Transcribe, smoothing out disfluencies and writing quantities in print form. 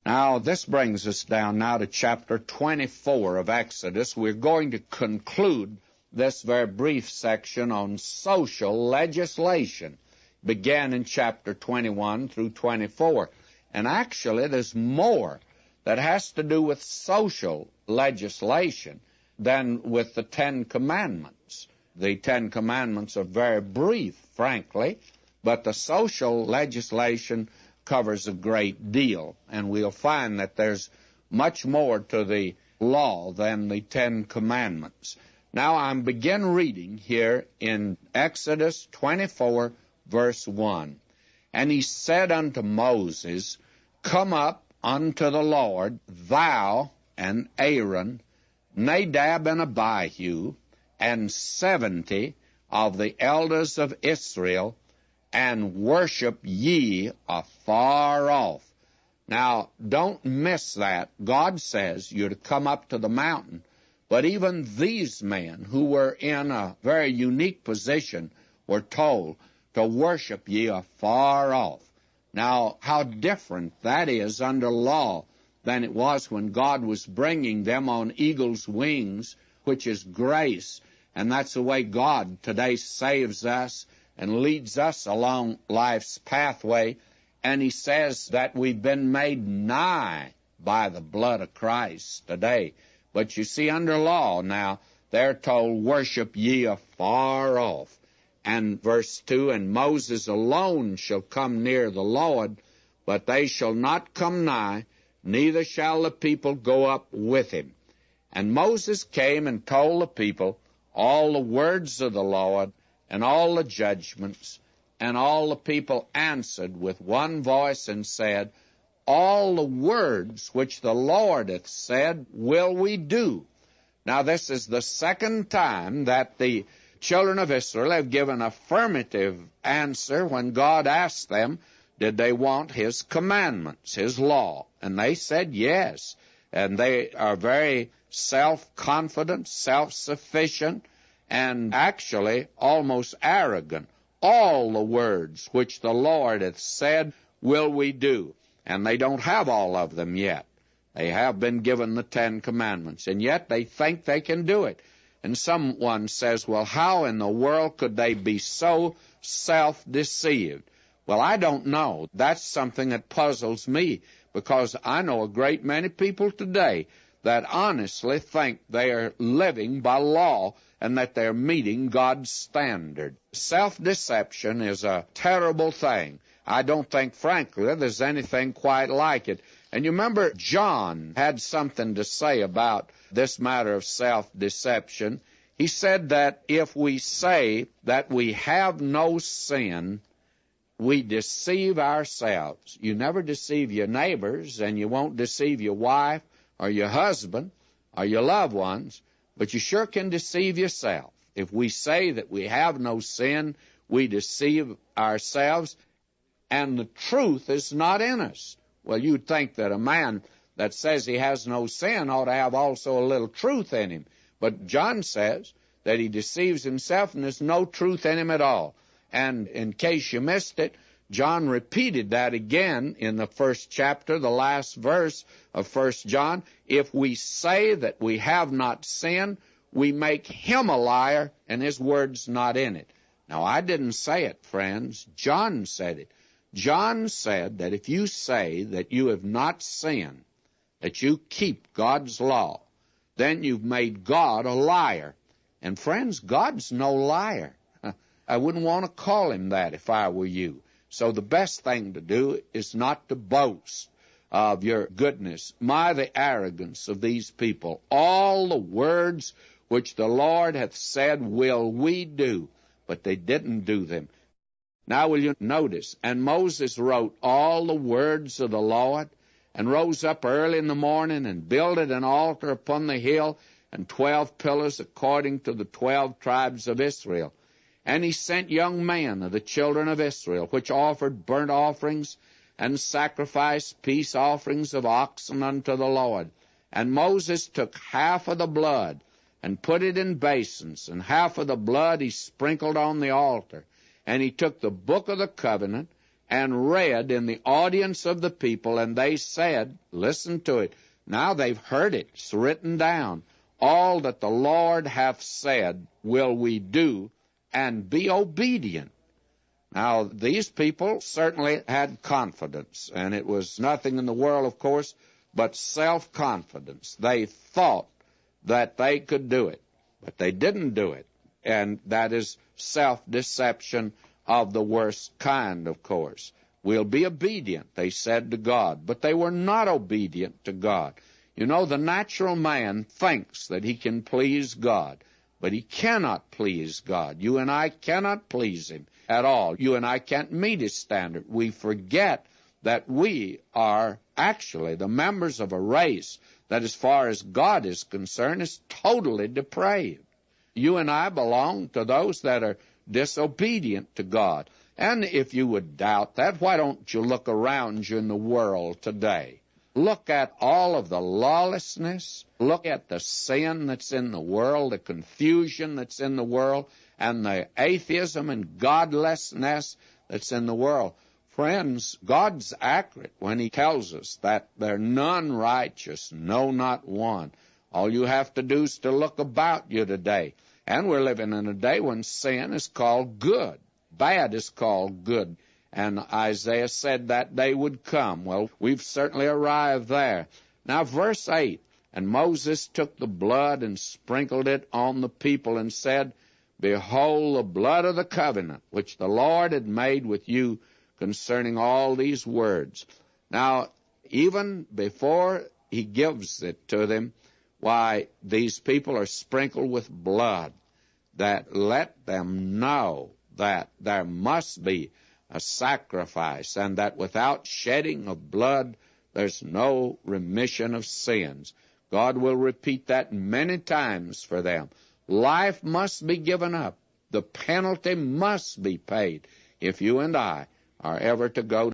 Now, this brings us down now to chapter 24 of Exodus. We're going to conclude this very brief section on social legislation. Began in chapter 21 through 24. And actually, there's more that has to do with social legislation than with the Ten Commandments. The Ten Commandments are very brief, frankly, but the social legislation covers a great deal, and we'll find that there's much more to the law than the Ten Commandments. Now, I'm begin reading here in Exodus 24, verse 1. And he said unto Moses, Come up unto the Lord, thou and Aaron, Nadab and Abihu, and 70 of the elders of Israel, and worship ye afar off. Now, don't miss that. God says you're to come up to the mountain. But even these men, who were in a very unique position, were told to worship ye afar off. Now, how different that is under law than it was when God was bringing them on eagle's wings, which is grace. And that's the way God today saves us and leads us along life's pathway. And he says that we've been made nigh by the blood of Christ today. But you see, under law now, they're told, worship ye afar off. And verse 2, And Moses alone shall come near the Lord, but they shall not come nigh, neither shall the people go up with him. And Moses came and told the people all the words of the Lord, and all the judgments, and all the people answered with one voice and said, All the words which the Lord hath said will we do. Now, this is the second time that the children of Israel have given affirmative answer when God asked them, did they want his commandments, his law? And they said yes. And they are very self-confident, self-sufficient, and actually almost arrogant. All the words which the Lord hath said will we do. And they don't have all of them yet. They have been given the Ten Commandments, and yet they think they can do it. And someone says, well, how in the world could they be so self-deceived? Well, I don't know. That's something that puzzles me, because I know a great many people today that honestly think they are living by law and that they're meeting God's standard. Self-deception is a terrible thing. I don't think, frankly, there's anything quite like it. And you remember John had something to say about this matter of self-deception. He said that if we say that we have no sin, we deceive ourselves. You never deceive your neighbors, and you won't deceive your wife or your husband or your loved ones, but you sure can deceive yourself. If we say that we have no sin, we deceive ourselves, and the truth is not in us. Well, you'd think that a man that says he has no sin ought to have also a little truth in him. But John says that he deceives himself and there's no truth in him at all. And in case you missed it, John repeated that again in the first chapter, the last verse of 1 John. If we say that we have not sinned, we make him a liar, and his word's not in it. Now, I didn't say it, friends. John said it. John said that if you say that you have not sinned, that you keep God's law, then you've made God a liar. And friends, God's no liar. I wouldn't want to call him that if I were you. So the best thing to do is not to boast of your goodness. My, the arrogance of these people. All the words which the Lord hath said will we do, but they didn't do them. Now will you notice, and Moses wrote all the words of the Lord, and rose up early in the morning, and builded an altar upon the hill, and 12 pillars according to the 12 tribes of Israel. And he sent young men of the children of Israel, which offered burnt offerings, and sacrificed peace offerings of oxen unto the Lord. And Moses took half of the blood, and put it in basins, and half of the blood he sprinkled on the altar. And he took the book of the covenant, and read in the audience of the people, and they said, listen to it, now they've heard it, it's written down, all that the Lord hath said will we do, and be obedient. Now, these people certainly had confidence, and it was nothing in the world, of course, but self-confidence. They thought that they could do it, but they didn't do it, and that is self-deception of the worst kind, of course. We'll be obedient, they said to God, but they were not obedient to God. You know, the natural man thinks that he can please God, but he cannot please God. You and I cannot please him at all. You and I can't meet his standard. We forget that we are actually the members of a race that, as far as God is concerned, is totally depraved. You and I belong to those that are disobedient to God. And if you would doubt that, why don't you look around you in the world today? Look at all of the lawlessness. Look at the sin that's in the world, the confusion that's in the world, and the atheism and godlessness that's in the world. Friends, God's accurate when he tells us that there are none righteous, no, not one. All you have to do is to look about you today. And we're living in a day when sin is called good. Bad is called good. And Isaiah said that day would come. Well, we've certainly arrived there. Now, verse 8, and Moses took the blood and sprinkled it on the people and said, Behold the blood of the covenant, which the Lord had made with you concerning all these words. Now, even before he gives it to them, why, these people are sprinkled with blood, that let them know that there must be a sacrifice, and that without shedding of blood, there's no remission of sins. God will repeat that many times for them. Life must be given up. The penalty must be paid if you and I are ever to go